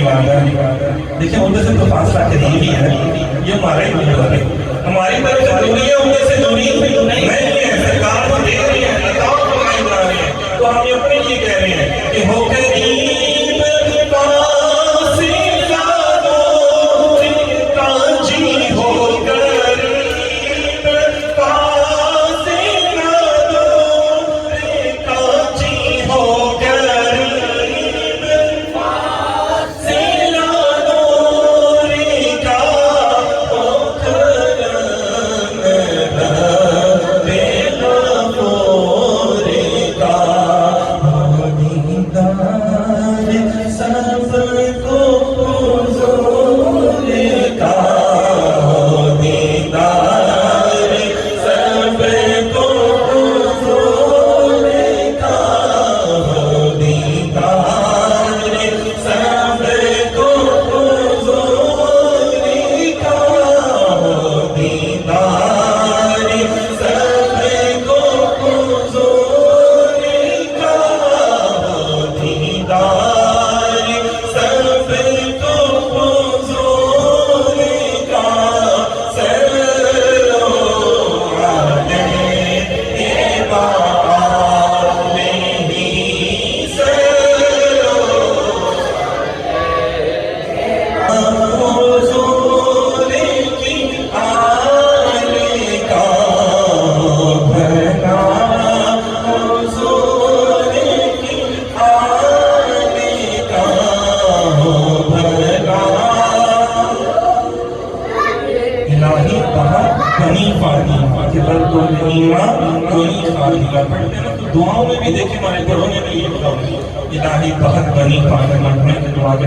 देखिए उनसे तो फासला करीब ही है, ये हमारा ही मतलब है, हमारी तरफ से दूरी है, उनसे दूरी नहीं है। सरकार को दे रही है, अताओ फरमाई जा रही है, तो हम ये अपने लिए कह रहे हैं कि हो करीब पासी यादों कांची हो करीब पासी यादों कांची हो दुआओं में भी देखिए हमारे बड़ों ने भी ये दुआ इलाही बहुत बनी पानी दुआ के